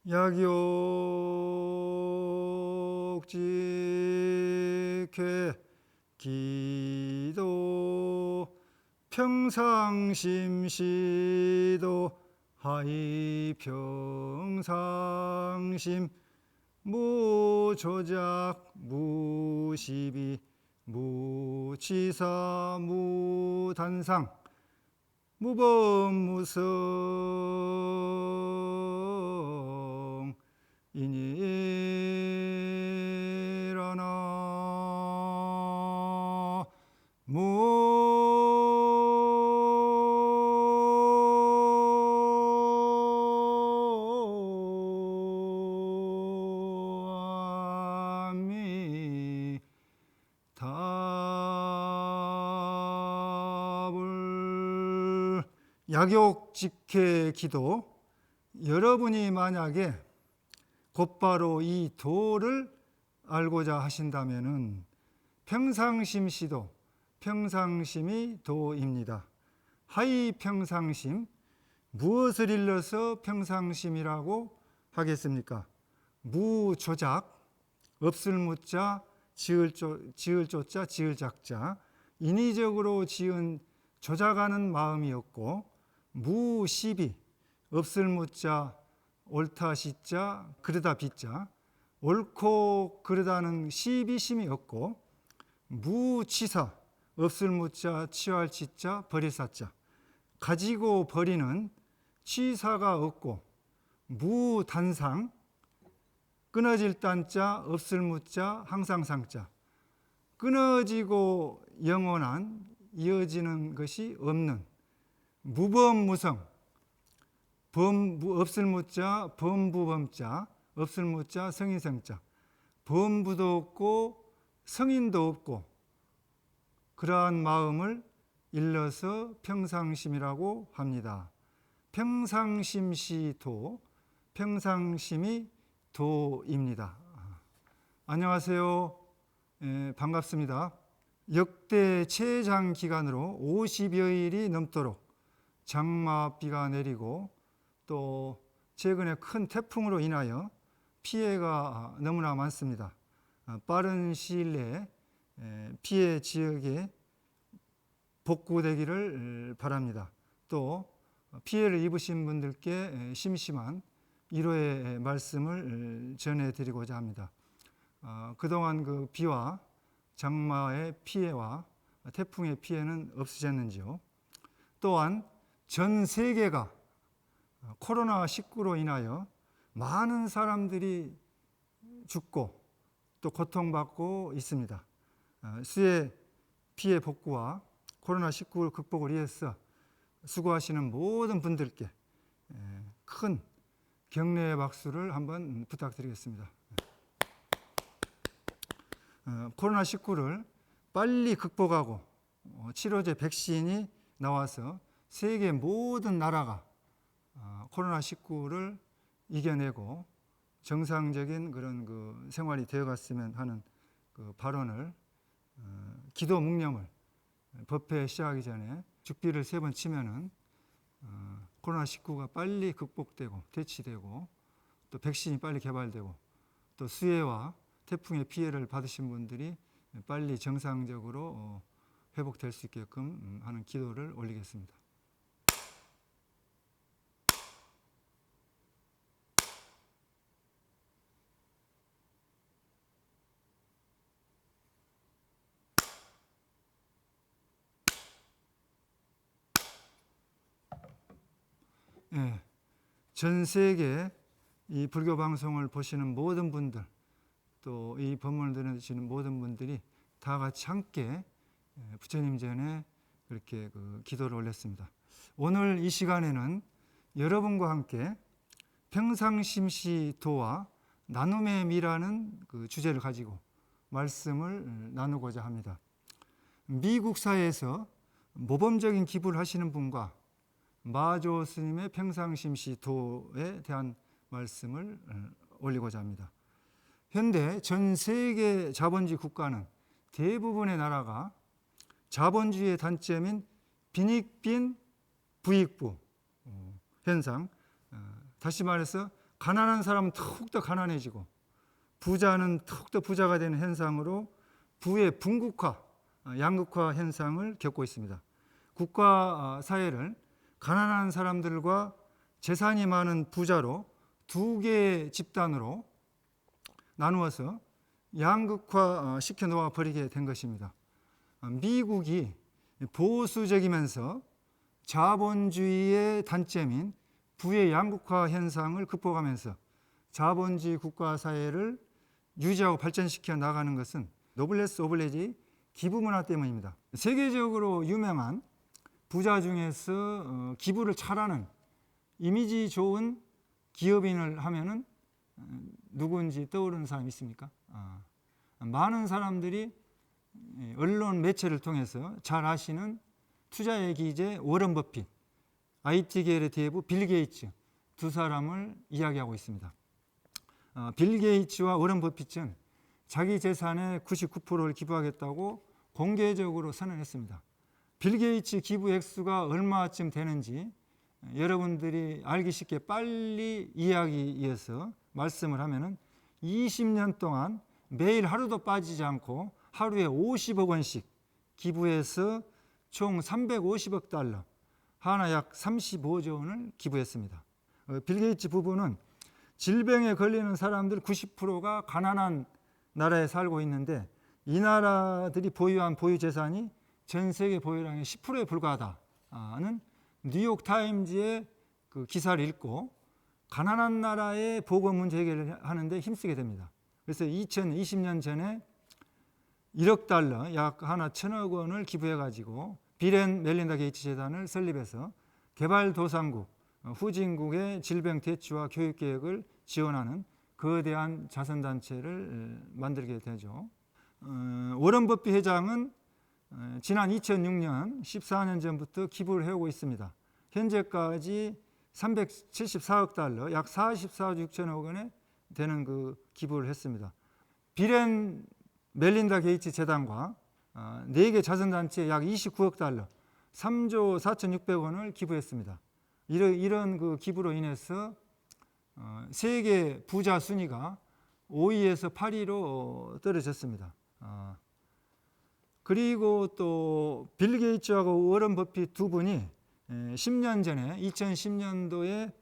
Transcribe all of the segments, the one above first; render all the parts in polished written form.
약욕직회 기도 평상심시도 하이평상심 무조작 무시비 무치사 무단상 무범무성 이니라나 무 약욕직회 기도, 여러분이 만약에 곧바로 이 도를 알고자 하신다면은 평상심시도, 평상심이 도입니다. 하이 평상심, 무엇을 일러서 평상심이라고 하겠습니까? 무조작, 없을 무자, 지을 조자, 지을 작자, 인위적으로 지은 조작하는 마음이었고, 무시비, 없을 무자, 옳다 시자, 그르다 비자, 옳고 그르다는 시비심이 없고, 무치사, 없을 무자, 취할 치자, 버릴 사자, 가지고 버리는 취사가 없고, 무단상, 끊어질 단자, 없을 무자, 항상 상자, 끊어지고 영원한, 이어지는 것이 없는 무범무성, 없을 무자, 범부범자, 없을 무자, 성인성자, 범부도 없고 성인도 없고, 그러한 마음을 일러서 평상심이라고 합니다. 평상심시도, 평상심이 도입니다. 안녕하세요. 반갑습니다. 역대 최장 기간으로 50여일이 넘도록 장마비가 내리고, 또 최근에 큰 태풍으로 인하여 피해가 너무나 많습니다. 빠른 시일 내에 피해 지역에 복구되기를 바랍니다. 또 피해를 입으신 분들께 심심한 위로의 말씀을 전해드리고자 합니다. 그동안 그 비와 장마의 피해와 태풍의 피해는 없으셨는지요? 또한 전 세계가 코로나19로 인하여 많은 사람들이 죽고 또 고통받고 있습니다. 수해 피해 복구와 코로나19 극복을 위해서 수고하시는 모든 분들께 큰 격려의 박수를 한번 부탁드리겠습니다. 코로나19를 빨리 극복하고 치료제 백신이 나와서 세계 모든 나라가 코로나19를 이겨내고 정상적인 그런 그 생활이 되어갔으면 하는 그 발언을, 기도 묵념을 법회 시작하기 전에 죽비를 3번 치면은 코로나19가 빨리 극복되고 대치되고, 또 백신이 빨리 개발되고, 또 수해와 태풍의 피해를 받으신 분들이 빨리 정상적으로 회복될 수 있게끔 하는 기도를 올리겠습니다. 전 세계 이 불교 방송을 보시는 모든 분들, 또 이 법문을 들으시는 모든 분들이 다 같이 함께 부처님 전에 그렇게 그 기도를 올렸습니다. 오늘 이 시간에는 여러분과 함께 평상심시도와 나눔의 미라는 그 주제를 가지고 말씀을 나누고자 합니다. 미국 사회에서 모범적인 기부를 하시는 분과 마조 스님의 평상심시도에 대한 말씀을 올리고자 합니다. 현대 전 세계 자본주의 국가는 대부분의 나라가 자본주의의 단점인 빈익빈 부익부 현상, 다시 말해서 가난한 사람은 더욱더 가난해지고 부자는 더욱더 부자가 되는 현상으로 부의 분국화, 양극화 현상을 겪고 있습니다. 국가 사회를 가난한 사람들과 재산이 많은 부자로 두 개의 집단으로 나누어서 양극화 시켜 놓아 버리게 된 것입니다. 미국이 보수적이면서 자본주의의 단점인 부의 양극화 현상을 극복하면서 자본주의 국가 사회를 유지하고 발전시켜 나가는 것은 노블레스 오블리지 기부 문화 때문입니다. 세계적으로 유명한 부자 중에서 기부를 잘하는 이미지 좋은 기업인을 하면은 누구인지 떠오르는 사람 있습니까? 많은 사람들이 언론 매체를 통해서 잘 아시는 투자의 기재 워런 버핏, IT 계열의 대부 빌 게이츠 두 사람을 이야기하고 있습니다. 빌 게이츠와 워런 버핏은 자기 재산의 99%를 기부하겠다고 공개적으로 선언했습니다. 빌 게이츠 기부 액수가 얼마쯤 되는지 여러분들이 알기 쉽게 빨리 이야기 이어서 말씀을 하면은 20년 동안 매일 하루도 빠지지 않고 하루에 50억 원씩 기부해서 총 350억 달러, 하나 약 35조 원을 기부했습니다. 빌 게이츠 부부는 질병에 걸리는 사람들 90%가 가난한 나라에 살고 있는데 이 나라들이 보유한 보유 재산이 전 세계 보유량의 10%에 불과하다는 뉴욕 타임즈의 그 기사를 읽고 가난한 나라의 보건 문제 해결을 하는데 힘쓰게 됩니다. 그래서 2020년 전에 1억 달러, 약 하나 1,000억 원을 기부해 가지고 빌 앤 멜린다 게이츠 재단을 설립해서 개발도상국, 후진국의 질병 대처와 교육 계획을 지원하는 거대한 자선단체를 만들게 되죠. 워런 버핏 회장은 지난 2006년 14년 전부터 기부를 해오고 있습니다. 현재까지 374억 달러, 약 44조 6천억 원에 되는 그 기부를 했습니다. 빌 앤 멜린다 게이츠 재단과 4개 자선단체에 약 29억 달러, 3조 4,600억 원을 기부했습니다. 이런 그 기부로 인해서 세계 부자 순위가 5위에서 8위로 떨어졌습니다. 그리고 또 빌 게이츠하고 워런 버핏 두 분이 10년 전에 2010년도에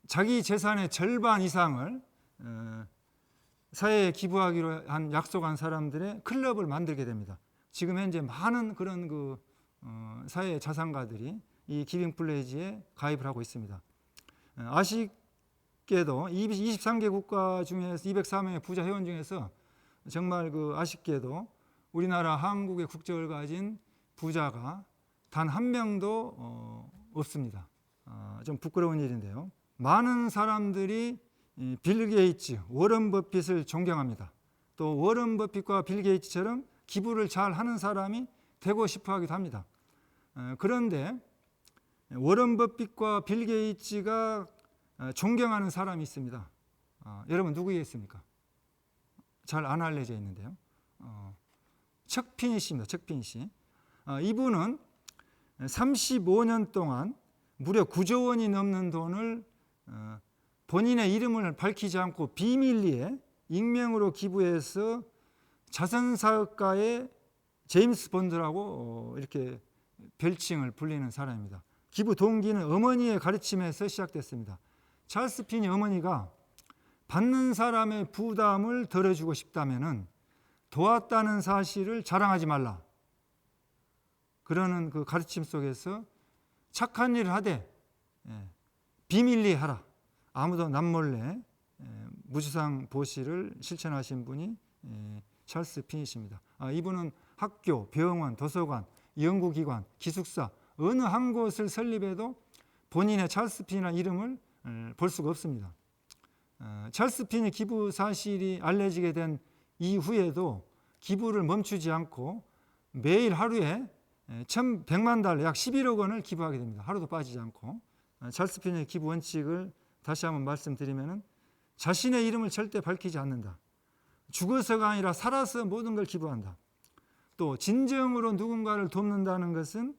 자기 재산의 절반 이상을 사회에 기부하기로 한 약속한 사람들의 클럽을 만들게 됩니다. 지금 현재 많은 그런 그 사회 자산가들이 이 기빙 플레이지에 가입을 하고 있습니다. 아쉽게도 23개 국가 중에서 204명의 부자 회원 중에서 정말 그 아쉽게도 우리나라 한국의 국적을 가진 부자가 단 한 명도 없습니다. 좀 부끄러운 일인데요. 많은 사람들이 빌 게이츠, 워런 버핏을 존경합니다. 또 워런 버핏과 빌 게이츠처럼 기부를 잘 하는 사람이 되고 싶어 하기도 합니다. 그런데 워런 버핏과 빌 게이츠가 존경하는 사람이 있습니다. 여러분 누구겠습니까? 잘 안 알려져 있는데요. 척 피니시입니다. 척 피니시. 이분은 35년 동안 무려 9조 원이 넘는 돈을 본인의 이름을 밝히지 않고 비밀리에 익명으로 기부해서 자선사업가의 제임스 본드라고 이렇게 별칭을 불리는 사람입니다. 기부 동기는 어머니의 가르침에서 시작됐습니다. 찰스 피니 어머니가 받는 사람의 부담을 덜어주고 싶다면은 도왔다는 사실을 자랑하지 말라. 그러는 그 가르침 속에서 착한 일을 하되 비밀리에 하라. 아무도 남몰래 무주상 보시를 실천하신 분이 찰스 피니시입니다. 이분은 학교, 병원, 도서관, 연구기관, 기숙사 어느 한 곳을 설립해도 본인의 찰스 피니라는 이름을 볼 수가 없습니다. 찰스 피니 기부 사실이 알려지게 된 이후에도 기부를 멈추지 않고 매일 하루에 1,100만 달러, 약 11억 원을 기부하게 됩니다. 하루도 빠지지 않고. 찰스 피니의 기부 원칙을 다시 한번 말씀드리면 자신의 이름을 절대 밝히지 않는다. 죽어서가 아니라 살아서 모든 걸 기부한다. 또 진정으로 누군가를 돕는다는 것은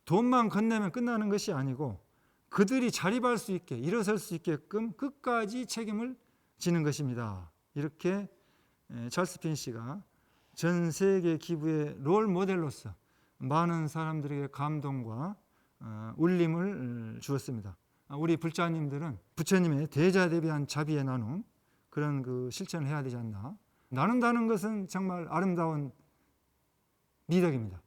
돈만 건네면 끝나는 것이 아니고 그들이 자립할 수 있게, 일어설 수 있게끔 끝까지 책임을 지는 것입니다. 이렇게 찰스 핀시가 전 세계 기부의 롤 모델로서 많은 사람들에게 감동과 울림을 주었습니다. 우리 불자님들은 부처님의 대자대비한 자비의 나눔, 그런 그 실천을 해야 되지 않나. 나눈다는 것은 정말 아름다운 미덕입니다.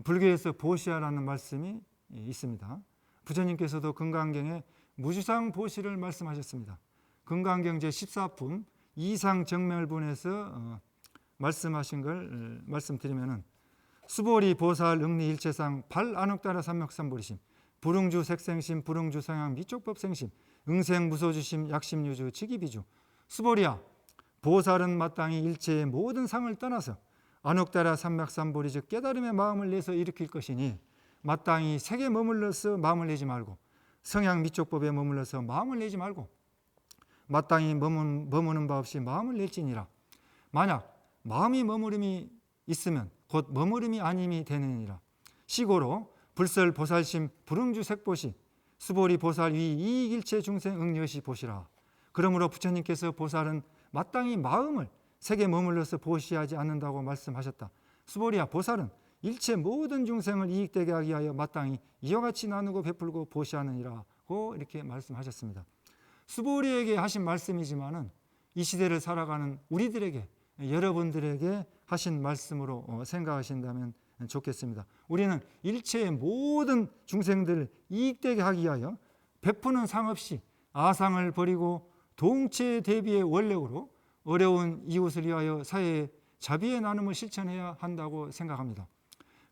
불교에서 보시하라는 말씀이 있습니다. 부처님께서도 금강경에 무주상 보시를 말씀하셨습니다. 금강경 제14품 이상정멸분에서 말씀하신 걸 말씀드리면은 수보리 보살 응리 일체상 발안옥따라 삼맥삼보리심 불응주 색생심 불응주 성향 미쪽법생심 응생 무소주심 약심유주 직이비주. 수보리야, 보살은 마땅히 일체의 모든 상을 떠나서 안옥따라 삼맥삼보리 즉 깨달음의 마음을 내서 일으킬 것이니 마땅히 색에 머물러서 마음을 내지 말고 성향 미쪽법에 머물러서 마음을 내지 말고 마땅히 머무는 바 없이 마음을 낼지니라. 만약 마음이 머무름이 있으면 곧 머무름이 아님이 되느니라. 시고로 불설 보살심 불응주 색보시 수보리 보살 위 이익일체 중생 응여시 보시라. 그러므로 부처님께서 보살은 마땅히 마음을 색에 머물러서 보시하지 않는다고 말씀하셨다. 수보리야, 보살은 일체 모든 중생을 이익되게 하기 위하여 마땅히 이와 같이 나누고 베풀고 보시하느니라고 이렇게 말씀하셨습니다. 수보리에게 하신 말씀이지만은 이 시대를 살아가는 우리들에게, 여러분들에게 하신 말씀으로 생각하신다면 좋겠습니다. 우리는 일체의 모든 중생들을 이익되게 하기 위하여 베푸는 상 없이 아상을 버리고 동체 대비의 원력으로 어려운 이웃을 위하여 사회의 자비의 나눔을 실천해야 한다고 생각합니다.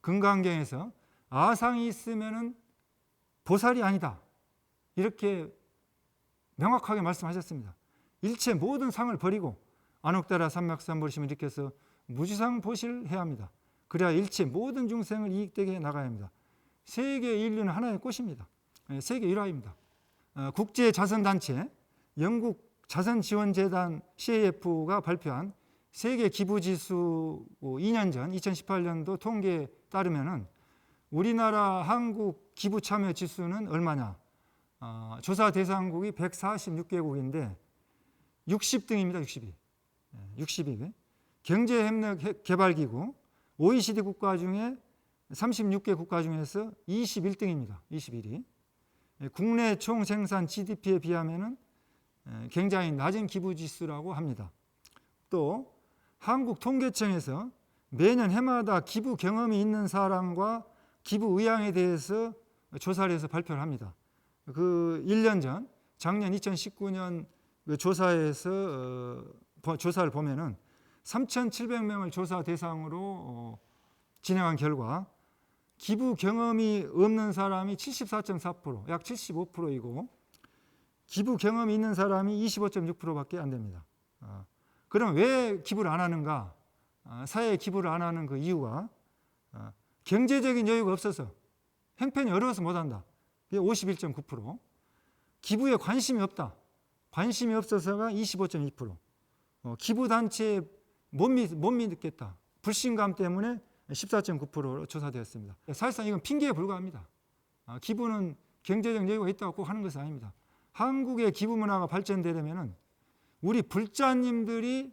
금강경에서 아상이 있으면은 보살이 아니다, 이렇게 명확하게 말씀하셨습니다. 일체 모든 상을 버리고 안옥따라 삼맥삼보리심을 일으켜서 무주상 보시를 해야 합니다. 그래야 일체 모든 중생을 이익되게 나가야 합니다. 세계 인류는 하나의 꽃입니다. 세계 일화입니다. 국제자선단체 영국 자선지원재단 CAF가 발표한 세계 기부지수 2년 전 2018년도 통계에 따르면 우리나라 한국 기부 참여 지수는 얼마냐? 조사 대상국이 146개국인데 60등입니다. 60위. 경제협력개발기구 OECD 국가 중에 36개 국가 중에서 21등입니다. 21위. 국내 총생산 GDP에 비하면 굉장히 낮은 기부지수라고 합니다. 또 한국통계청에서 매년 해마다 기부 경험이 있는 사람과 기부 의향에 대해서 조사를 해서 발표를 합니다. 그 1년 전 작년 2019년 그 조사에서 조사를 보면은 3,700명을 조사 대상으로 진행한 결과 기부 경험이 없는 사람이 74.4%, 약 75%이고 기부 경험이 있는 사람이 25.6%밖에 안 됩니다. 그럼 왜 기부를 안 하는가? 사회에 기부를 안 하는 그 이유가 경제적인 여유가 없어서, 형편이 어려워서 못한다. 51.9%. 기부에 관심이 없다. 관심이 없어서가 25.2%. 기부단체에 못 믿겠다. 불신감 때문에 14.9%로 조사되었습니다. 사실상 이건 핑계에 불과합니다. 기부는 경제적 여유가 있다고 꼭 하는 것은 아닙니다. 한국의 기부 문화가 발전되려면 우리 불자님들이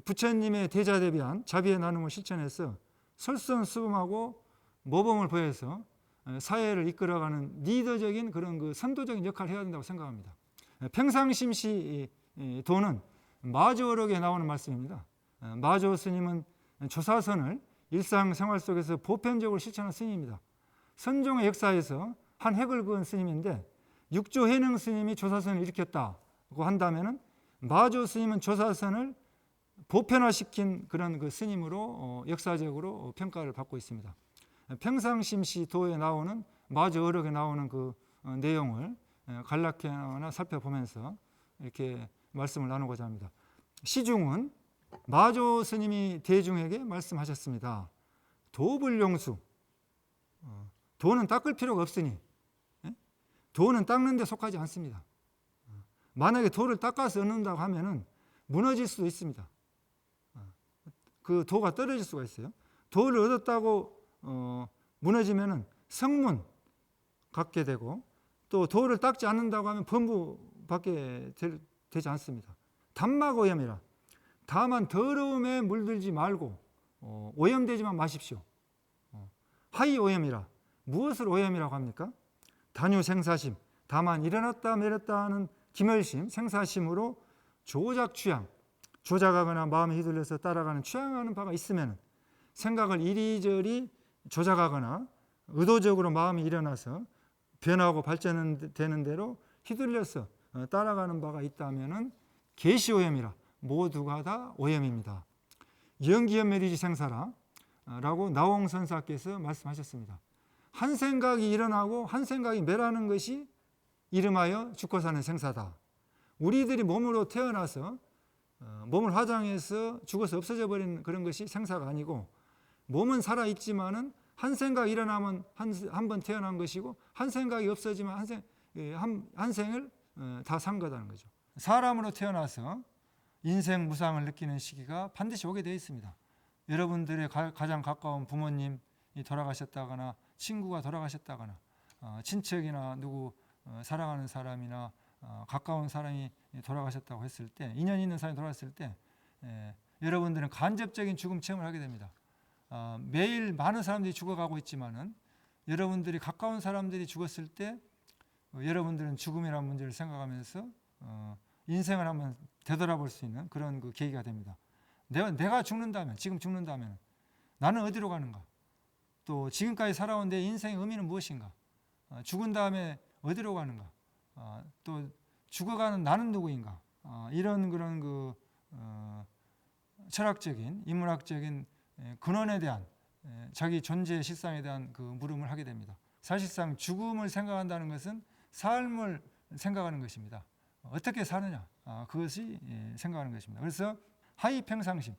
부처님의 대자대비한 자비의 나눔을 실천해서 설선수범하고 모범을 보여서 사회를 이끌어가는 리더적인 그런 그 선도적인 역할을 해야 된다고 생각합니다. 평상심시 도는 마조록에 나오는 말씀입니다. 마조 스님은 조사선을 일상생활 속에서 보편적으로 실천한 스님입니다. 선종의 역사에서 한 획을 그은 스님인데 육조 해능 스님이 조사선을 일으켰다고 한다면은 마조 스님은 조사선을 보편화시킨 그런 그 스님으로 역사적으로 평가를 받고 있습니다. 평상심시 도에 나오는 마조 어록에 나오는 그 내용을 간략히 하나 살펴보면서 이렇게 말씀을 나누고자 합니다. 시중은 마조 스님이 대중에게 말씀하셨습니다. 도불용수, 도는 닦을 필요가 없으니, 도는 닦는 데 속하지 않습니다. 만약에 도를 닦아서 얻는다고 하면은 무너질 수도 있습니다. 그 도가 떨어질 수가 있어요. 도를 얻었다고 무너지면은 성문 갖게 되고 또 돌을 닦지 않는다고 하면 범부밖에 되지 않습니다. 담막오염이라 다만 더러움에 물들지 말고 오염되지만 마십시오. 하이오염이라 무엇을 오염이라고 합니까? 단유생사심, 다만 일어났다 내렸다 하는 기멸심, 생사심으로 조작 취향, 조작하거나 마음에 휘둘려서 따라가는 취향하는 바가 있으면 생각을 이리저리 조작하거나 의도적으로 마음이 일어나서 변하고 발전되는 대로 휘둘려서 따라가는 바가 있다면 계시오염이라 모두가 다 오염입니다. 영기염매리지 생사라 라고 나홍선사께서 말씀하셨습니다. 한 생각이 일어나고 한 생각이 멸하는 것이 이름하여 죽고 사는 생사다. 우리들이 몸으로 태어나서 몸을 화장해서 죽어서 없어져 버리는 그런 것이 생사가 아니고, 몸은 살아있지만은 한 생각이 일어나면 한 번 태어난 것이고, 한 생각이 없어지면 한 생을 다 산 거다는 거죠. 사람으로 태어나서 인생 무상을 느끼는 시기가 반드시 오게 되어 있습니다. 여러분들의 가장 가까운 부모님이 돌아가셨다거나 친구가 돌아가셨다거나 친척이나 누구 사랑하는 사람이나 가까운 사람이 돌아가셨다고 했을 때, 인연 있는 사람이 돌아갔을 때 여러분들은 간접적인 죽음 체험을 하게 됩니다. 매일 많은 사람들이 죽어가고 있지만은 여러분들이 가까운 사람들이 죽었을 때 여러분들은 죽음이라는 문제를 생각하면서 인생을 한번 되돌아볼 수 있는 그런 그 계기가 됩니다. 내가 죽는다면, 지금 죽는다면 나는 어디로 가는가? 또 지금까지 살아온 내 인생의 의미는 무엇인가? 죽은 다음에 어디로 가는가? 또 죽어가는 나는 누구인가? 이런 그런 그 철학적인, 인문학적인 근원에 대한 자기 존재의 실상에 대한 그 물음을 하게 됩니다. 사실상 죽음을 생각한다는 것은 삶을 생각하는 것입니다. 어떻게 사느냐, 그것이 생각하는 것입니다. 그래서 하이 평상심,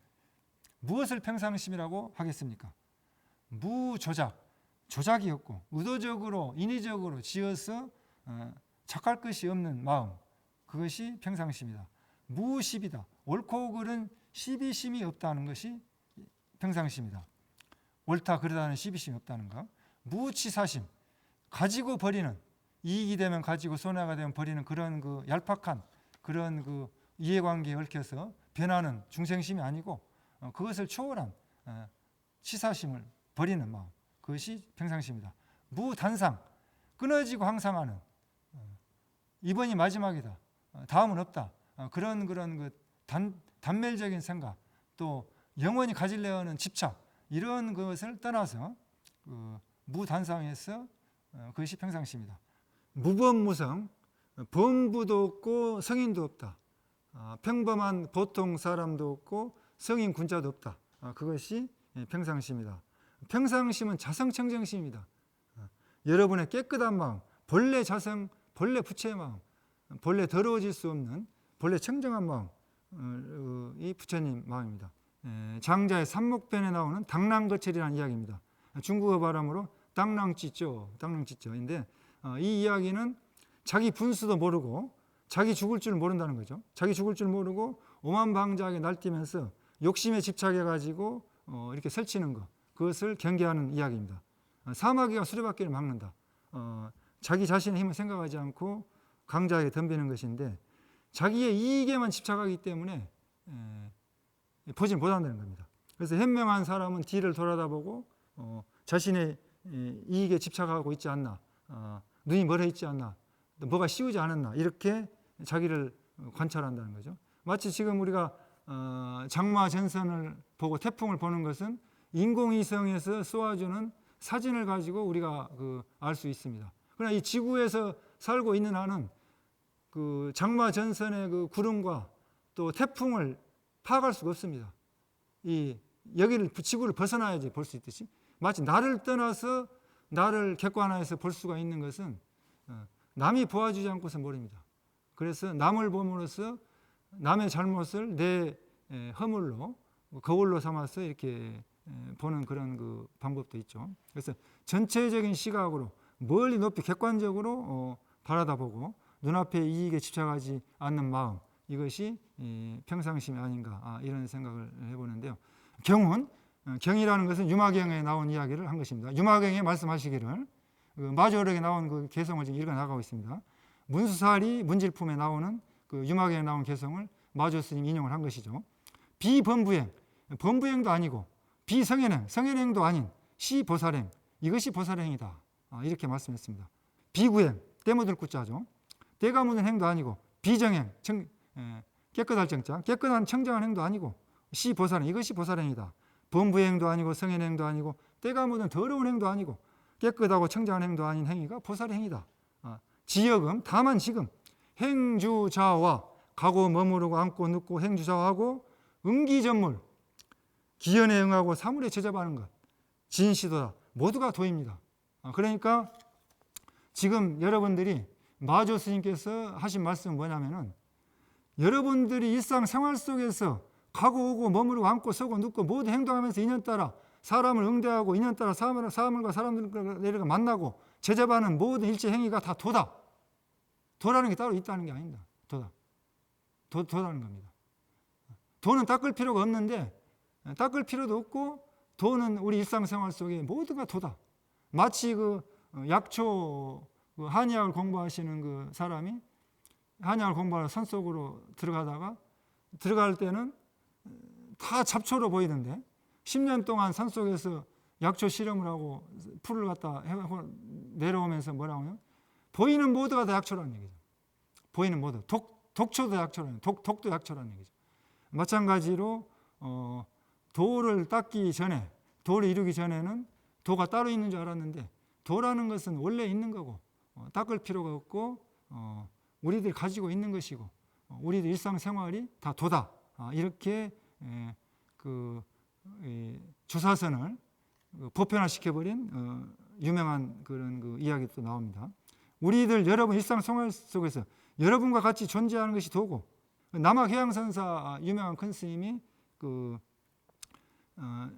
무엇을 평상심이라고 하겠습니까? 무조작, 조작이 없고 의도적으로 인위적으로 지어서 착할 것이 없는 마음, 그것이 평상심이다. 무시비다, 옳고 그른 시비심이 없다는 것이 평상심이다. 옳다 그르다는 시비심이 없다는 것. 무치사심, 가지고 버리는, 이익이 되면 가지고 손해가 되면 버리는 그런 그 얄팍한 그런 그 이해관계에 얽혀서 변하는 중생심이 아니고 그것을 초월한 치사심을 버리는 마음, 그것이 평상심이다. 무단상, 끊어지고 항상하는, 이번이 마지막이다, 다음은 없다, 그런 그 단멸적인 생각, 또 영원히 가지려 하는 집착, 이런 것을 떠나서 무단상에서 그것이 평상심이다. 무범무성, 범부도 없고 성인도 없다. 평범한 보통 사람도 없고 성인 군자도 없다. 그것이 평상심이다. 평상심은 자성청정심입니다. 여러분의 깨끗한 마음, 본래 자성, 본래 부처의 마음, 본래 더러워질 수 없는 본래 청정한 마음, 이 부처님 마음입니다. 장자의 삼목변에 나오는 당랑거철이라는 이야기입니다. 중국어 발음으로 당랑찌쩌인데 이 이야기는 자기 분수도 모르고 자기 죽을 줄 모른다는 거죠. 자기 죽을 줄 모르고 오만방자하게 날뛰면서 욕심에 집착해가지고 이렇게 설치는 것, 그것을 경계하는 이야기입니다. 사마귀가 수레바퀴를 막는다. 자기 자신의 힘을 생각하지 않고 강자에게 덤비는 것인데, 자기의 이익에만 집착하기 때문에 보지 못한다는 겁니다. 그래서 현명한 사람은 뒤를 돌아다보고 자신의 이익에 집착하고 있지 않나, 눈이 멀어 있지 않나, 뭐가 씌우지 않았나, 이렇게 자기를 관찰한다는 거죠. 마치 지금 우리가 장마 전선을 보고 태풍을 보는 것은 인공위성에서 쏘아주는 사진을 가지고 우리가 알 수 있습니다. 그러나 이 지구에서 살고 있는 한은 그 장마 전선의 그 구름과 또 태풍을 파악할 수가 없습니다. 여기를 지구를 벗어나야지 볼 수 있듯이, 마치 나를 떠나서 나를 객관화해서 볼 수가 있는 것은 남이 보아주지 않고서 모릅니다. 그래서 남을 봄으로써 남의 잘못을 내 허물로, 거울로 삼아서 이렇게 보는 그런 그 방법도 있죠. 그래서 전체적인 시각으로 멀리 높이 객관적으로 바라다보고 눈앞의 이익에 집착하지 않는 마음, 이것이 평상심이 아닌가, 이런 생각을 해보는데요. 경은, 경이라는 것은 유마경에 나온 이야기를 한 것입니다. 유마경에 말씀하시기를 그 마주어록에 나온 그 개성을 지금 읽어 나가고 있습니다. 문수사리 문질품에 나오는 그 유막에 나온 개성을 마주어 스님 인용을 한 것이죠. 비범부행, 범부행도 아니고 비성현행, 성현행도 아닌 시보살행, 이것이 보살행이다. 이렇게 말씀했습니다. 비구행, 때묻을 구자죠. 때가 묻은 행도 아니고 비정행, 깨끗할 정자, 깨끗한 청정한 행도 아니고 시보살행, 이것이 보살행이다. 범부행도 아니고 성현행도 아니고 때가 묻은 더러운 행도 아니고 깨끗하고 청정한 행도 아닌 행위가 보살행이다. 지역음, 다만 지금 행주자와 가고 머무르고 앉고 눕고 행주자하고 응기전물, 기연에 응하고 사물에 제접하는 것, 진시도다. 모두가 도입니다. 그러니까 지금 여러분들이 마조 스님께서 하신 말씀은 뭐냐면은 여러분들이 일상생활 속에서 가고 오고 머무르고 앉고 서고 눕고 모두 행동하면서 인연따라 사람을 응대하고 인연따라 사물과 사람들과 만나고 제접하는 모든 일체 행위가 다 도다. 도라는 게 따로 있다는 게 아닙니다. 도다. 도라는 겁니다. 도는 닦을 필요가 없는데 닦을 필요도 없고 도는 우리 일상생활 속에 모두가 도다. 마치 그 약초 그 한의학을 공부하시는 그 사람이 한의학을 공부하러 산속으로 들어가다가 들어갈 때는 다 잡초로 보이던데 10년 동안 산속에서 약초 실험을 하고 풀을 갖다 내려오면서 뭐라고 해요? 보이는 모두가 다 약초라는 얘기죠. 보이는 모두. 독초도 약초라는 얘기죠. 독도 약초라는 얘기죠. 마찬가지로 도를 닦기 전에 도를 이루기 전에는 도가 따로 있는 줄 알았는데 도라는 것은 원래 있는 거고 닦을 필요가 없고 우리들이 가지고 있는 것이고 우리들 일상생활이 다 도다. 이렇게 그 주사선을 보편화시켜버린 유명한 그런 그 이야기도 나옵니다. 우리들 여러분 일상생활 속에서 여러분과 같이 존재하는 것이 도고 남학해양선사 유명한 큰 스님이 그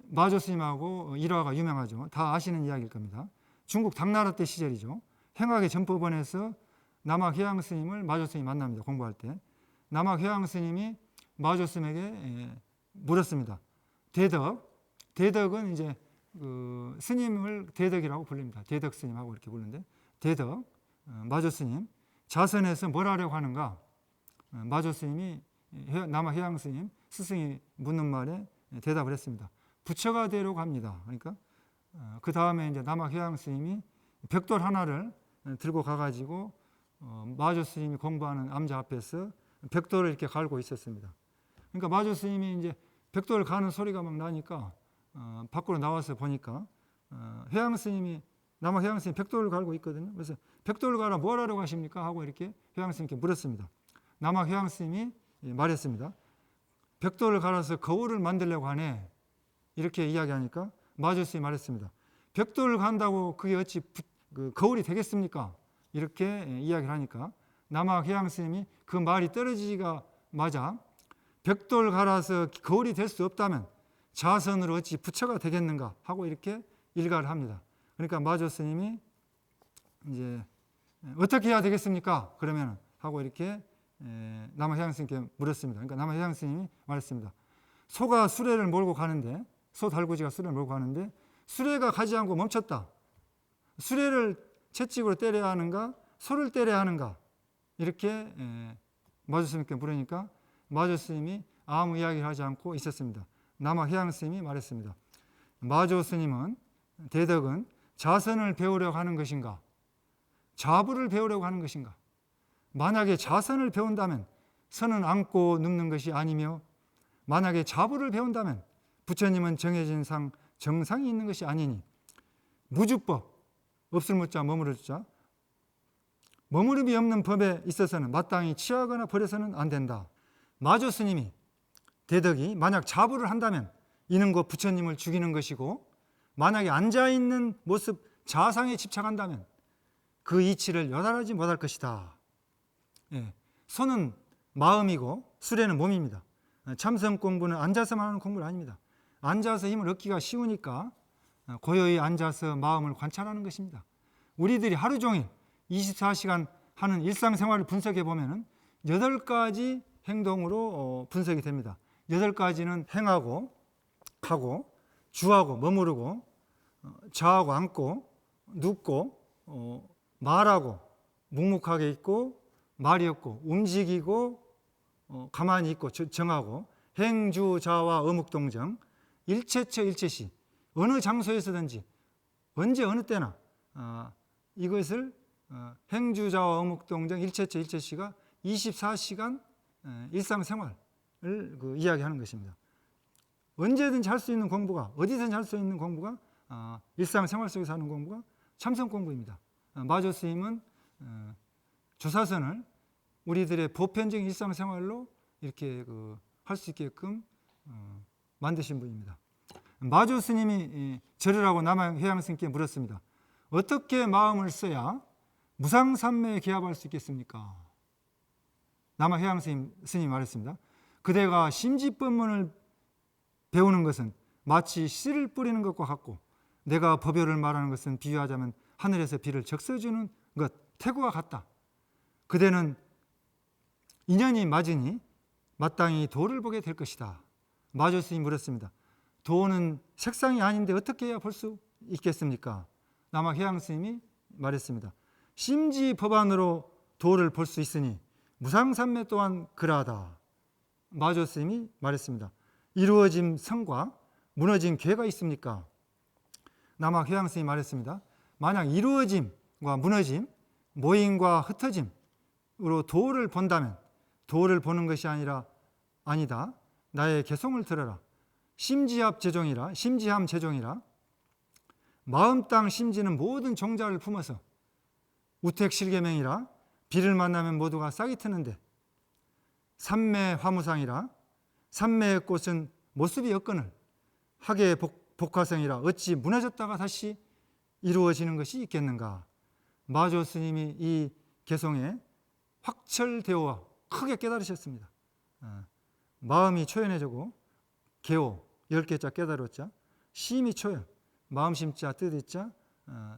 마조 스님하고 일화가 유명하죠. 다 아시는 이야기일 겁니다. 중국 당나라 때 시절이죠. 행학의 전법원에서 남학해양 스님을 마조 스님이 만납니다. 공부할 때 남학해양 스님이 마조 스님에게 물었습니다. 대덕은 이제 그 스님을 대덕이라고 불립니다. 대덕 스님하고 이렇게 부르는데 대덕 마조 스님 자선에서 뭘 하려고 하는가? 마조 스님이 남학해양 스님 스승이 묻는 말에 대답을 했습니다. 부처가 되려고 합니다. 그러니까 그 다음에 이제 남학해양 스님이 벽돌 하나를 들고 가가지고 마조 스님이 공부하는 암자 앞에서 벽돌을 이렇게 갈고 있었습니다. 그러니까 마조 스님이 이제 벽돌을 가는 소리가 막 나니까 밖으로 나와서 보니까 해양 스님이 남학해양 스님이 벽돌을 갈고 있거든요. 그래서 벽돌을 갈아 뭘 하려고 하십니까? 하고 이렇게 해양 스님께 물었습니다. 남학해양 스님이 말했습니다. 벽돌을 갈아서 거울을 만들려고 하네. 이렇게 이야기하니까 마조 스님이 말했습니다. 벽돌을 간다고 그게 어찌 거울이 되겠습니까? 이렇게 이야기를 하니까 남학해양 스님이 그 말이 떨어지기가 맞아 벽돌 갈아서 거울이 될 수 없다면 자선으로 어찌 부처가 되겠는가 하고 이렇게 일가를 합니다. 그러니까 마조 스님이 이제 어떻게 해야 되겠습니까? 그러면 하고 이렇게 남학해양 스님께 물었습니다. 그러니까 남학해양 스님이 말했습니다. 소가 수레를 몰고 가는데 소 달구지가 수레를 몰고 가는데 수레가 가지 않고 멈췄다. 수레를 채찍으로 때려야 하는가? 소를 때려야 하는가? 이렇게 마조 스님께 물으니까 마조 스님이 아무 이야기를 하지 않고 있었습니다. 남학해양 스님이 말했습니다. 마조 스님은 대덕은 자선을 배우려고 하는 것인가? 자부를 배우려고 하는 것인가? 만약에 자선을 배운다면 선은 앉고 눕는 것이 아니며 만약에 자부를 배운다면 부처님은 정해진 상 정상이 있는 것이 아니니 무주법 없을 무자 머무를 자 머무름이 없는 법에 있어서는 마땅히 취하거나 버려서는 안 된다. 마조 스님이 대덕이 만약 자부를 한다면 이는 곧 부처님을 죽이는 것이고 만약에 앉아있는 모습 자상에 집착한다면 그 이치를 연할하지 못할 것이다. 손은 마음이고 수레는 몸입니다. 참선 공부는 앉아서만 하는 공부는 아닙니다. 앉아서 힘을 얻기가 쉬우니까 고요히 앉아서 마음을 관찰하는 것입니다. 우리들이 하루 종일 24시간 하는 일상생활을 분석해 보면 8가지 행동으로 분석이 됩니다. 8가지는 행하고 가고 주하고 머무르고 좌하고 앉고 눕고 말하고 묵묵하게 있고 말이 없고 움직이고 가만히 있고 정하고 행주자와 어묵동정 일체처 일체시 어느 장소에서든지 언제 어느 때나 이것을 행주자와 어묵동정 일체처 일체시가 24시간 일상생활을 이야기하는 것입니다. 언제든지 할 수 있는 공부가 어디든지 할 수 있는 공부가 일상생활 속에서 하는 공부가 참선 공부입니다. 마조 스님은 조사선을 우리들의 보편적인 일상생활로 이렇게 할 수 있게끔 만드신 분입니다. 마조 스님이 절을 하고 남해양 스님께 물었습니다. 어떻게 마음을 써야 무상삼매에 기합할 수 있겠습니까? 남해양 스님이 말했습니다. 그대가 심지법문을 배우는 것은 마치 씨를 뿌리는 것과 같고 내가 법요를 말하는 것은 비유하자면 하늘에서 비를 적셔주는 것, 태구와 같다. 그대는 인연이 맞으니 마땅히 도를 보게 될 것이다. 마조 스님이 물었습니다. 도는 색상이 아닌데 어떻게 해야 볼 수 있겠습니까? 남해양 스님이 말했습니다. 심지 법안으로 도를 볼 수 있으니 무상삼매 또한 그러하다. 마조 스님이 말했습니다. 이루어진 성과 무너진 괴가 있습니까? 남해양 스님이 말했습니다. 만약 이루어짐과 무너짐, 모임과 흩어짐으로 도를 본다면 도를 보는 것이 아니다. 나의 개송을 들어라. 심지함 재종이라 마음 땅 심지는 모든 종자를 품어서 우택실계명이라 비를 만나면 모두가 싹이 트는데 삼매 화무상이라 삼매의 꽃은 모습이 없거늘 학의 복화성이라 어찌 무너졌다가 다시 이루어지는 것이 있겠는가. 마조 스님이 이 개송에 확철대오와 크게 깨달으셨습니다. 마음이 초연해지고 개오 10개자 깨달았자 심이 초연 마음 심자 뜻이자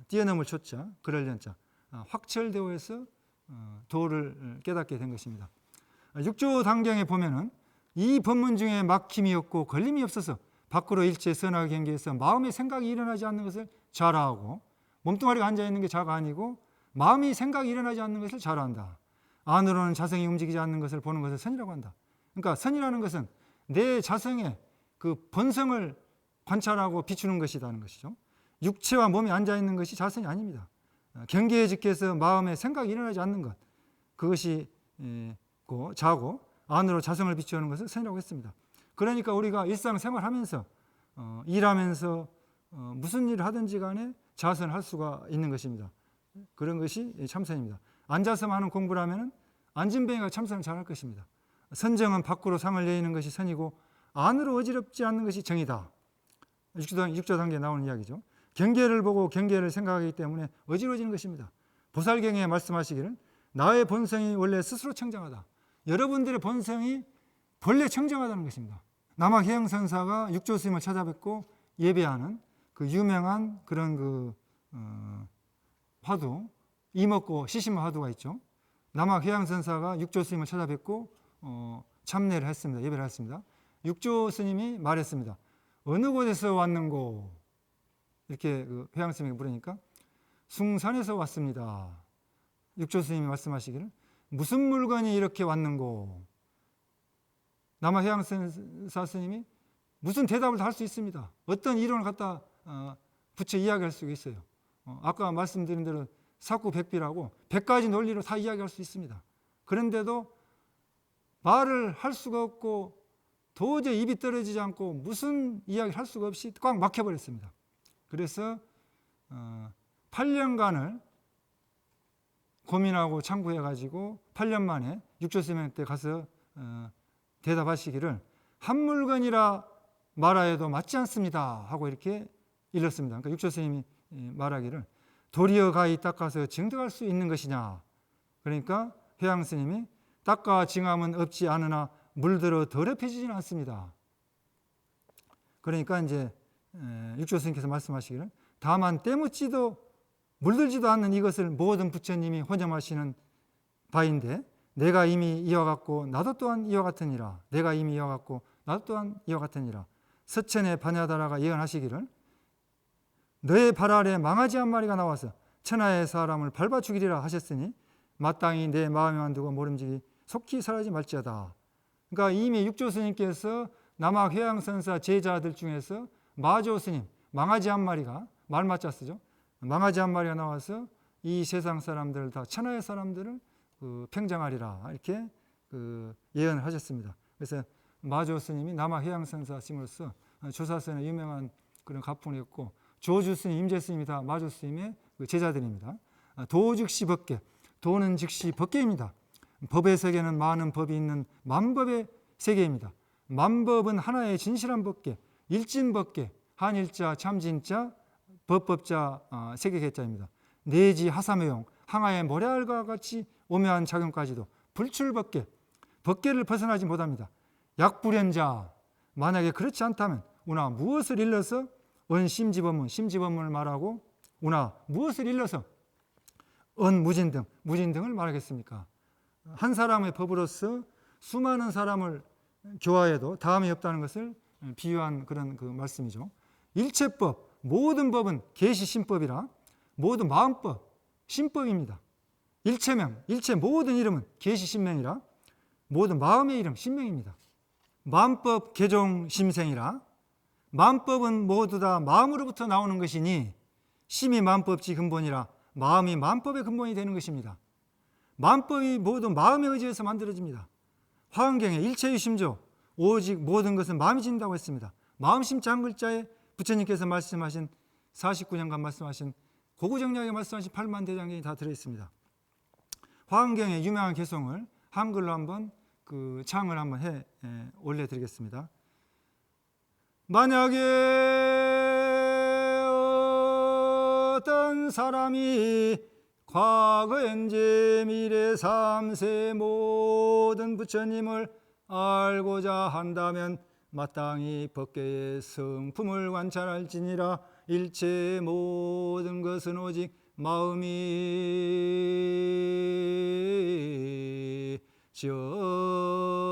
뛰어넘을 초자 그럴련자 확철대오에서 도를 깨닫게 된 것입니다. 육조 단경에 보면은 이 법문 중에 막힘이 없고 걸림이 없어서 밖으로 일체 선악 경계에서 마음의 생각이 일어나지 않는 것을 자라하고 몸뚱아리가 앉아있는 게 자가 아니고 마음이 생각이 일어나지 않는 것을 자라한다. 안으로는 자성이 움직이지 않는 것을 보는 것을 선이라고 한다. 그러니까 선이라는 것은 내 자성의 그 본성을 관찰하고 비추는 것이라는 것이죠. 육체와 몸이 앉아있는 것이 자성이 아닙니다. 경계에 직해서 마음에 생각이 일어나지 않는 것 그것이 자고 안으로 자성을 비추는 것을 선이라고 했습니다. 그러니까 우리가 일상생활하면서 일하면서 무슨 일을 하든지 간에 자선을 할 수가 있는 것입니다. 그런 것이 참선입니다. 앉아서만 하는 공부라면 앉은뱅이가 참선을 잘할 것입니다. 선정은 밖으로 상을 내리는 것이 선이고 안으로 어지럽지 않는 것이 정이다. 육조 단계에 나오는 이야기죠. 경계를 보고 경계를 생각하기 때문에 어지러지는 것입니다. 보살경에 말씀하시기를 나의 본성이 원래 스스로 청정하다. 여러분들의 본성이 본래 청정하다는 것입니다. 남해양선사가 육조 스님을 찾아뵙고 예배하는 그 유명한 그런 화두, 이먹고 시시마 화두가 있죠. 남해양선사가 육조 스님을 찾아뵙고 참례를 했습니다. 예배를 했습니다. 육조 스님이 말했습니다. 어느 곳에서 왔는고? 이렇게 회양 스님이 물으니까 숭산에서 왔습니다. 육조 스님이 말씀하시기를 무슨 물건이 이렇게 왔는고? 남해양선사 스님이 무슨 대답을 할 수 있습니다. 어떤 이론을 갖다 붙여 이야기할 수 있어요. 아까 말씀드린 대로 사구백비라고 100가지 논리로 다 이야기할 수 있습니다. 그런데도 말을 할 수가 없고 도저히 입이 떨어지지 않고 무슨 이야기를 할 수가 없이 꽉 막혀버렸습니다. 그래서 8년간을 고민하고 참고해가지고 8년 만에 육조 스님한테 가서 대답하시기를 한 물건이라 말하여도 맞지 않습니다 하고 이렇게 일렀습니다. 그러니까 육조 스님이 말하기를 도리어 가히 닦아서 증득할 수 있는 것이냐. 그러니까 회양 스님이 닦아 증함은 없지 않으나 물들어 더럽혀지지는 않습니다. 그러니까 이제 육조 스님께서 말씀하시기를 다만 때묻지도 물들지도 않는 이것을 모든 부처님이 혼념하시는 바인데 내가 이미 이와 같고 나도 또한 이와 같으니라. 내가 이미 이와 같고 나도 또한 이와 같으니라. 서천의 반야다라가 예언하시기를 너의 발 아래 망아지 한 마리가 나와서 천하의 사람을 밟아 죽이리라 하셨으니 마땅히 내 마음에만 두고 모름지기 속히 사라지 말지어다. 그러니까 이미 육조 스님께서 남학 해양선사 제자들 중에서 마조 스님, 망아지 한 마리가 말맞자 쓰죠. 망아지 한 마리가 나와서 이 세상 사람들 다 천하의 사람들을 평정하리라 이렇게 예언을 하셨습니다. 그래서 마조 스님이 남학 해양선사 스님으로서 조사선에 유명한 그런 가풍이었고, 조주 스님, 임재 스님이 다 마조 스님의 제자들입니다. 도 즉시 법계, 도는 즉시 법계입니다. 법의 세계는 많은 법이 있는 만법의 세계입니다. 만법은 하나의 진실한 법계, 일진법계, 한일자, 참진자, 법법자, 세계계자입니다. 내지 하사묘용, 항아의 모래알과 같이 오묘한 작용까지도 불출법계, 법계를 벗어나지 못합니다. 약불연자, 만약에 그렇지 않다면 우나 무엇을 일러서 언심지법문, 심지법문을 말하고 우나 무엇을 일러서 언무진등, 무진등을 말하겠습니까? 한 사람의 법으로서 수많은 사람을 교화해도 다음이 없다는 것을 비유한 그런 말씀이죠. 일체법, 모든 법은 계시심법이라 모든 마음법, 심법입니다. 일체명, 일체 모든 이름은 계시심명이라 모든 마음의 이름, 심명입니다. 마음법 개종 심생이라 마음법은 모두 다 마음으로부터 나오는 것이니 심이 마음법지 근본이라 마음이 마음법의 근본이 되는 것입니다. 마음법이 모두 마음에 의지해서 만들어집니다. 화엄경에 일체유심조 오직 모든 것은 마음이 진다고 했습니다. 마음심자 한 글자에 부처님께서 말씀하신 49년간 말씀하신 고구정략에 말씀하신 8만 대장경이 다 들어있습니다. 화엄경의 유명한 개송을 한글로 한번 창을 한번 올려드리겠습니다. 만약에 어떤 사람이 과거, 현재, 미래, 삼세 모든 부처님을 알고자 한다면 마땅히 법계의 성품을 관찰할지니라. 일체 모든 것은 오직 마음이 지었느니라.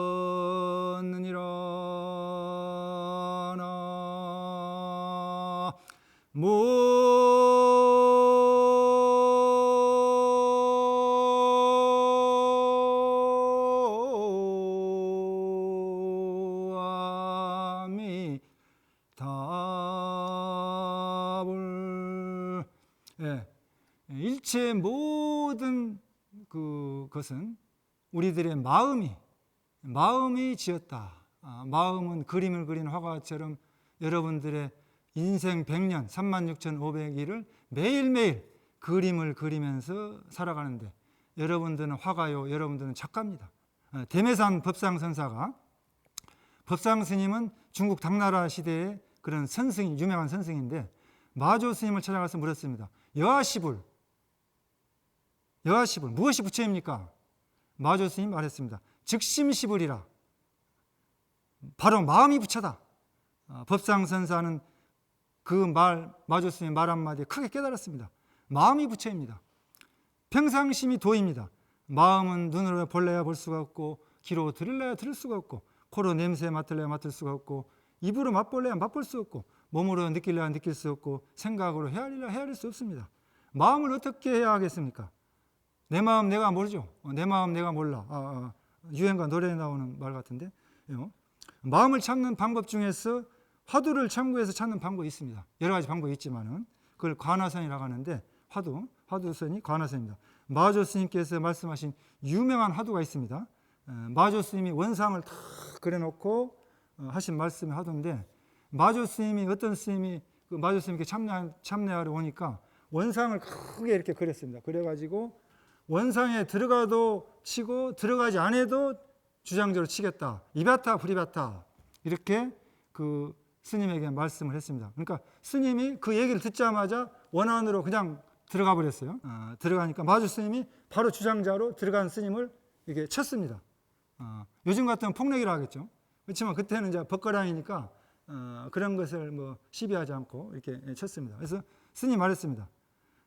일체 모든 그것은 우리들의 마음이 지었다. 마음은 그림을 그린 화가처럼 여러분들의 인생 100년 36,500일을 매일매일 그림을 그리면서 살아가는데 여러분들은 화가요, 여러분들은 작가입니다. 대매산 법상선사가, 법상스님은 중국 당나라 시대의 그런 선승, 유명한 선승인데 마조 스님을 찾아가서 물었습니다. 여하시불 무엇이 부처입니까? 마조 스님이 말했습니다. 즉심시불이라. 바로 마음이 부처다. 법상선사는 마조 스님의 말 한마디에 크게 깨달았습니다. 마음이 부처입니다. 평상심이 도입니다. 마음은 눈으로 볼래야 볼 수가 없고, 귀로 들을래야 들을 수가 없고, 코로 냄새 맡을래야 맡을 수가 없고, 입으로 맛볼래야 맛볼 수 없고, 몸으로 느낄래야 느낄 수 없고, 생각으로 헤아리려 헤아릴 수 없습니다. 마음을 어떻게 해야 하겠습니까? 내 마음 내가 모르죠. 내 마음 내가 몰라. 유행가 노래에 나오는 말 같은데, 마음을 찾는 방법 중에서 화두를 참고해서 찾는 방법이 있습니다. 여러 가지 방법이 있지만은 그걸 관화선이라고 하는데, 화두선이 관화선입니다. 마조 스님께서 말씀하신 유명한 화두가 있습니다. 마조 스님이 원상을 다 그려놓고 하신 말씀의 화두인데, 마조 스님이 어떤 스님이 마조 스님께 참여하러 오니까 원상을 크게 이렇게 그렸습니다. 그래가지고 원상에 들어가도 치고 들어가지 않아도 주장적으로 치겠다. 이바타 브리바타 이렇게 스님에게 말씀을 했습니다. 그러니까 스님이 그 얘기를 듣자마자 원안으로 그냥 들어가 버렸어요. 들어가니까 마조 스님이 바로 주장자로 들어간 스님을 이렇게 쳤습니다. 요즘 같으면 폭력이라 하겠죠. 그렇지만 그때는 이제 법가랑이니까 그런 것을 시비하지 않고 이렇게 쳤습니다. 그래서 스님이 말했습니다.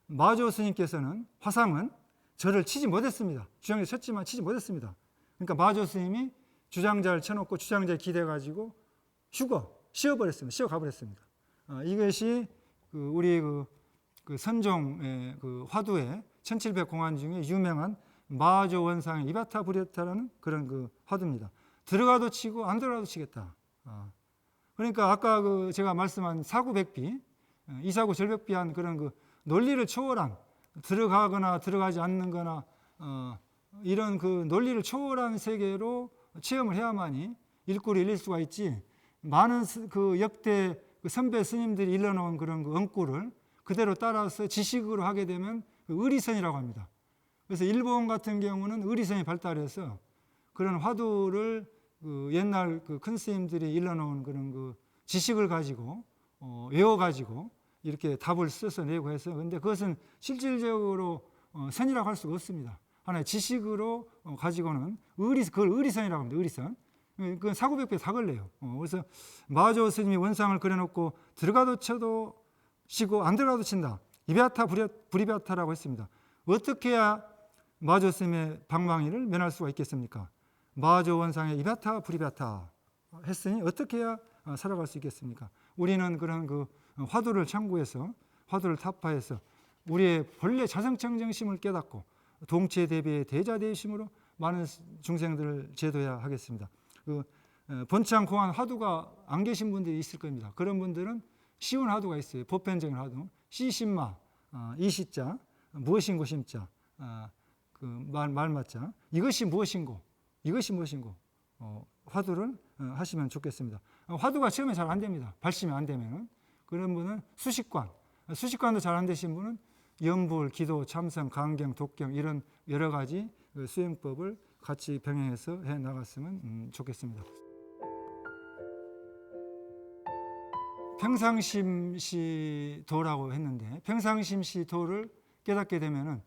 마조 스님께서는 화상은 저를 치지 못했습니다. 주장자 쳤지만 치지 못했습니다. 그러니까 마조 스님이 주장자를 쳐놓고 주장자에 기대가지고 쉬어가버렸습니다. 이것이 우리 그 선종의 그 화두에 1700공안 중에 유명한 마조 원상의 이바타 브리바타라는 그런 그 화두입니다. 들어가도 치고 안 들어가도 치겠다. 그러니까 아까 그 제가 말씀한 사구백비, 이사구 절벽비한 그런 그 논리를 초월한, 들어가거나 들어가지 않는거나 이런 그 논리를 초월한 세계로 체험을 해야만이 일구를 일릴 수가 있지, 많은 그 역대 그 선배 스님들이 일러놓은 그런 그 언구를 그대로 따라서 지식으로 하게 되면 그 의리선이라고 합니다. 그래서 일본 같은 경우는 의리선이 발달해서 그런 화두를 그 옛날 그 큰 스님들이 일러놓은 그런 그 지식을 가지고 외워가지고 이렇게 답을 써서 내고 해서, 근데 그것은 실질적으로 선이라고 할 수가 없습니다. 하나의 지식으로 가지고는 그걸 의리선이라고 합니다. 의리선. 그건 사구백배 다 걸려요. 그래서 마조 스님이 원상을 그려놓고 들어가도 쳐도 치고 안 들어가도 친다. 이베아타 브리베아타라고 했습니다. 어떻게 해야 마조 스님의 방망이를 면할 수가 있겠습니까? 마조 원상의 이베아타 브리베아타 했으니 어떻게 해야 살아갈 수 있겠습니까? 우리는 그런 그 화두를 참고해서, 화두를 타파해서 우리의 본래 자성청정심을 깨닫고 동체 대비의 대자대심으로 많은 중생들을 제도해야 하겠습니다. 그 번창 공안 화두가 안 계신 분들이 있을 겁니다. 그런 분들은 쉬운 화두가 있어요. 보편적인 화두, 시신마, 이시자, 무엇인고 심자, 그 말맞자, 이것이 무엇인고, 화두를 하시면 좋겠습니다. 화두가 처음에 잘 안 됩니다. 발심이 안 되면은. 그런 분은 수식관도 잘 안 되신 분은 연불, 기도, 참선, 강경, 독경 이런 여러 가지 수행법을 같이 병행해서 해 나갔으면 좋겠습니다. 평상심시도라고 했는데, 평상심시도를 깨닫게 되면은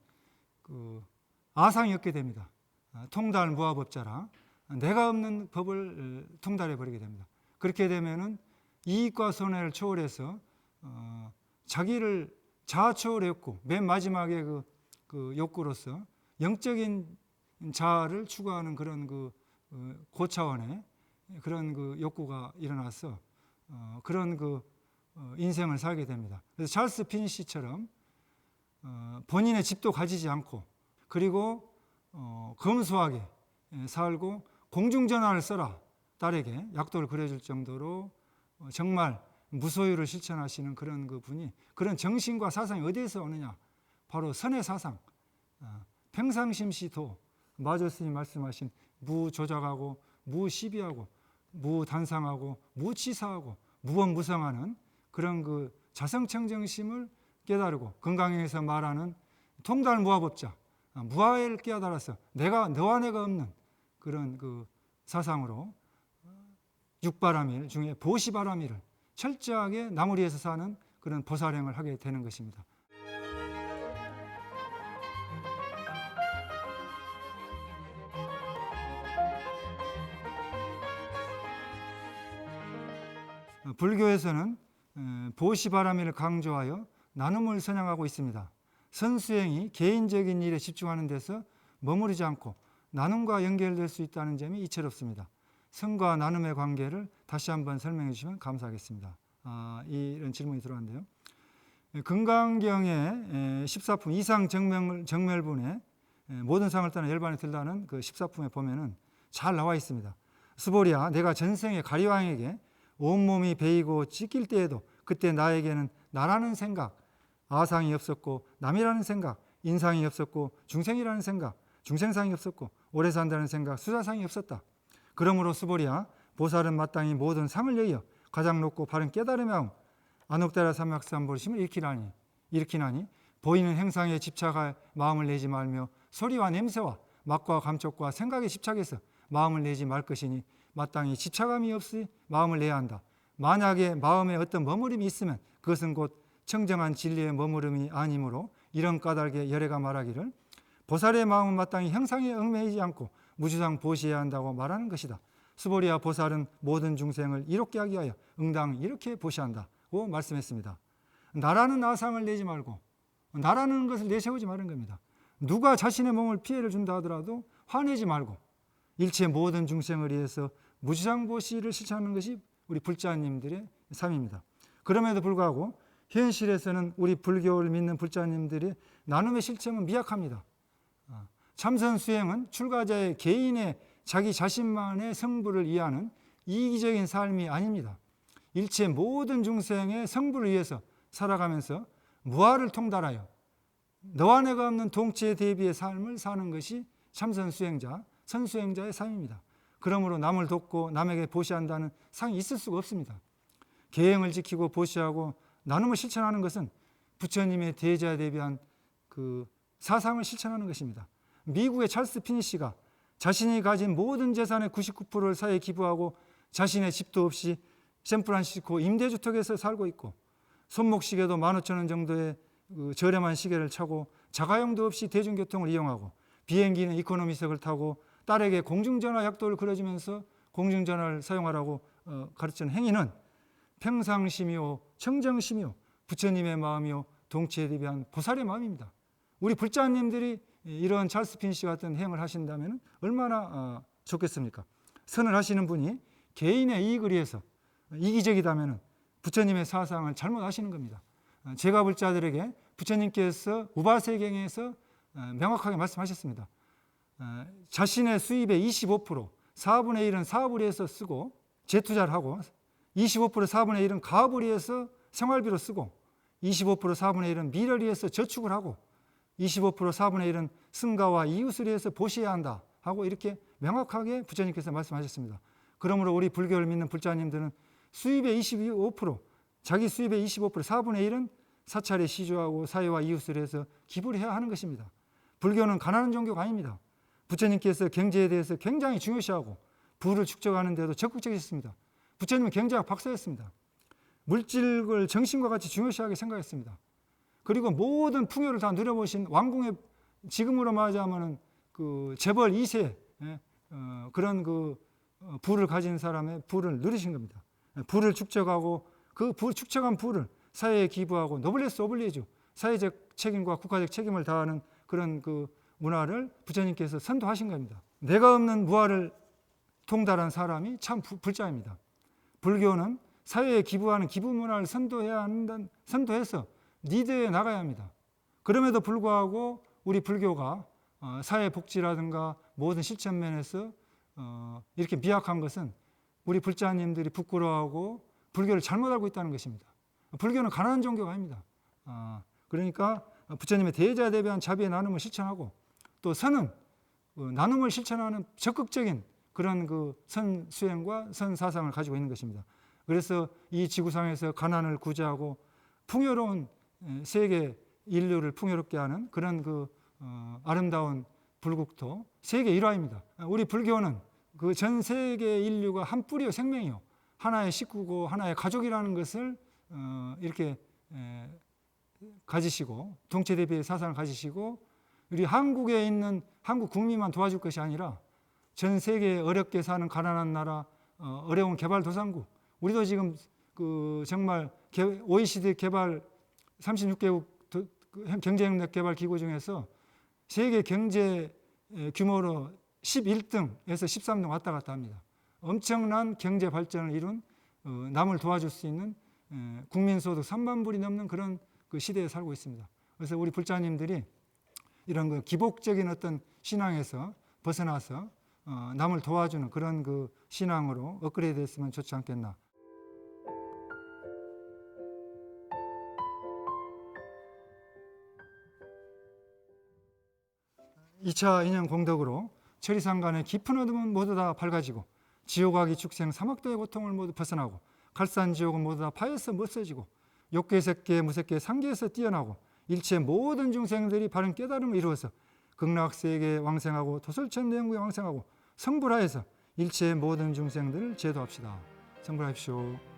그 아상이 없게 됩니다. 통달 무아법자라 내가 없는 법을 통달해 버리게 됩니다. 그렇게 되면은 이익과 손해를 초월해서 자기를 자아초월의 욕구, 맨 마지막에 그 욕구로서 영적인 자아를 추구하는 그런 그 고차원의 그런 그 욕구가 일어나서 그런 그 인생을 살게 됩니다. 그래서 찰스 피니시처럼 본인의 집도 가지지 않고, 그리고 검소하게 살고 공중전화를 써라 딸에게 약도를 그려줄 정도로 정말 무소유를 실천하시는 그런 그 분이, 그런 정신과 사상이 어디에서 오느냐, 바로 선의 사상, 평상심시도, 마조 스님 말씀하신 무조작하고 무시비하고 무단상하고 무치사하고 무언무성하는 그런 그 자성청정심을 깨달고, 건강에서 말하는 통달무아법자, 무아를 깨달아서 너와 내가 없는 그런 그 사상으로 육바라밀 중에 보시바라밀을 철저하게 나무리에서 사는 그런 보살행을 하게 되는 것입니다. 불교에서는 보시바라밀을 강조하여 나눔을 선양하고 있습니다. 선수행이 개인적인 일에 집중하는 데서 머무르지 않고 나눔과 연결될 수 있다는 점이 이채롭습니다. 선과 나눔의 관계를 다시 한번 설명해 주시면 감사하겠습니다. 이런 질문이 들어왔는데요. 금강경의 14품 이상 정멸분의 모든 상을 떠나 열반에 들다는 그 14품에 보면은 잘 나와 있습니다. 스보리야, 내가 전생에 가리왕에게 온몸이 베이고 찢길 때에도 그때 나에게는 나라는 생각, 아상이 없었고 남이라는 생각, 인상이 없었고 중생이라는 생각, 중생상이 없었고 오래 산다는 생각, 수자상이 없었다. 그러므로 스보리야, 보살은 마땅히 모든 상을 여의어 가장 높고 바른 깨달음의 마음 안옥다라 삼막삼보리심을 일으키나니 보이는 행상에 집착할 마음을 내지 말며 소리와 냄새와 맛과 감촉과 생각에 집착해서 마음을 내지 말 것이니 마땅히 집착함이 없이 마음을 내야 한다. 만약에 마음에 어떤 머무름이 있으면 그것은 곧 청정한 진리의 머무름이 아니므로 이런 까닭에 열애가 말하기를 보살의 마음은 마땅히 형상에 얽매이지 않고 무주상 보시해야 한다고 말하는 것이다. 스보리아, 보살은 모든 중생을 이롭게 하기 위하여 응당 이렇게 보시한다고 말씀했습니다. 나라는 아상을 내지 말고 나라는 것을 내세우지 말은 겁니다. 누가 자신의 몸을 피해를 준다 하더라도 화내지 말고 일체 모든 중생을 위해서 무주상 보시를 실천하는 것이 우리 불자님들의 삶입니다. 그럼에도 불구하고 현실에서는 우리 불교를 믿는 불자님들이 나눔의 실천은 미약합니다. 참선 수행은 출가자의 개인의 자기 자신만의 성부를 이해하는 이기적인 삶이 아닙니다. 일체 모든 중생의 성부를 위해서 살아가면서 무아를 통달하여 너와 내가 없는 동체 대비의 삶을 사는 것이 참선 수행자, 선수행자의 삶입니다. 그러므로 남을 돕고 남에게 보시한다는 상이 있을 수가 없습니다. 계행을 지키고 보시하고 나눔을 실천하는 것은 부처님의 대자에 대비한 그 사상을 실천하는 것입니다. 미국의 찰스 피니시가 자신이 가진 모든 재산의 99%를 사회에 기부하고 자신의 집도 없이 샌프란시스코 임대주택에서 살고 있고 손목시계도 15,000원 정도의 그 저렴한 시계를 차고 자가용도 없이 대중교통을 이용하고 비행기는 이코노미석을 타고 딸에게 공중전화 약도를 그려주면서 공중전화를 사용하라고 가르치는 행위는 평상심이요 청정심이요 부처님의 마음이요 동치에 대비한 보살의 마음입니다. 우리 불자님들이 이런 찰스 피니시 같은 행을 하신다면 얼마나 좋겠습니까? 선을 하시는 분이 개인의 이익을 위해서 이기적이다면 부처님의 사상을 잘못 아시는 겁니다. 제가 불자들에게 부처님께서 우바세경에서 명확하게 말씀하셨습니다. 자신의 수입의 25%, 4분의 1은 사업을 위해서 쓰고 재투자를 하고 25% 4분의 1은 가업을 위해서 생활비로 쓰고 25% 4분의 1은 미래를 위해서 저축을 하고 25% 4분의 1은 승가와 이웃을 위해서 보시해야 한다 하고 이렇게 명확하게 부처님께서 말씀하셨습니다. 그러므로 우리 불교를 믿는 불자님들은 수입의 25%, 자기 수입의 25%, 4분의 1은 사찰에 시주하고 사회와 이웃을 위해서 기부를 해야 하는 것입니다. 불교는 가난한 종교가 아닙니다. 부처님께서 경제에 대해서 굉장히 중요시하고 부를 축적하는 데도 적극적이셨습니다. 부처님은 경제학 박사였습니다. 물질을 정신과 같이 중요시하게 생각했습니다. 그리고 모든 풍요를 다 누려보신 왕궁의 지금으로 말하자면 그 재벌 2세 그런 그 부를 가진 사람의 부를 누리신 겁니다. 부를 축적하고 그 축적한 부를 사회에 기부하고 노블레스 오블리주 사회적 책임과 국가적 책임을 다하는 그런 그 문화를 부처님께서 선도하신 겁니다. 내가 없는 무아를 통달한 사람이 참 불자입니다. 불교는 사회에 기부하는 기부 문화를 선도해서 리드해 나가야 합니다. 그럼에도 불구하고 우리 불교가 사회 복지라든가 모든 실천 면에서 이렇게 미약한 것은 우리 불자님들이 부끄러워하고 불교를 잘못 알고 있다는 것입니다. 불교는 가난한 종교가 아닙니다. 그러니까 부처님의 대자에 대비한 자비의 나눔을 실천하고 또 선은 나눔을 실천하는 적극적인 그런 그 선 수행과 선 사상을 가지고 있는 것입니다. 그래서 이 지구상에서 가난을 구제하고 풍요로운 세계 인류를 풍요롭게 하는 그런 그 아름다운 불국토 세계 일화입니다. 우리 불교는 그 전 세계 인류가 한 뿌리요 생명이요 하나의 식구고 하나의 가족이라는 것을 이렇게 가지시고 동체대비의 사상을 가지시고 우리 한국에 있는 한국 국민만 도와줄 것이 아니라 전 세계에 어렵게 사는 가난한 나라 어려운 개발도상국 우리도 지금 그 정말 OECD 개발 36개국 경제협력 개발 기구 중에서 세계 경제 규모로 11등에서 13등 왔다 갔다 합니다. 엄청난 경제 발전을 이룬 남을 도와줄 수 있는 국민소득 3만 불이 넘는 그런 그 시대에 살고 있습니다. 그래서 우리 불자님들이 이런 그 기복적인 어떤 신앙에서 벗어나서 남을 도와주는 그런 그 신앙으로 업그레이드 했으면 좋지 않겠나. 2차 인연 공덕으로 천리상간의 깊은 어둠은 모두 다 밝아지고 지옥악이 축생 사막도의 고통을 모두 벗어나고 갈산지옥은 모두 다 파에서 멋서지고 욕계, 색계, 무색계, 상계에서 뛰어나고 일체 모든 중생들이 바른 깨달음을 이루어서 극락세계에 왕생하고 도솔천대연구에 왕생하고 성불하여서 일체 모든 중생들을 제도합시다. 성불하십시오.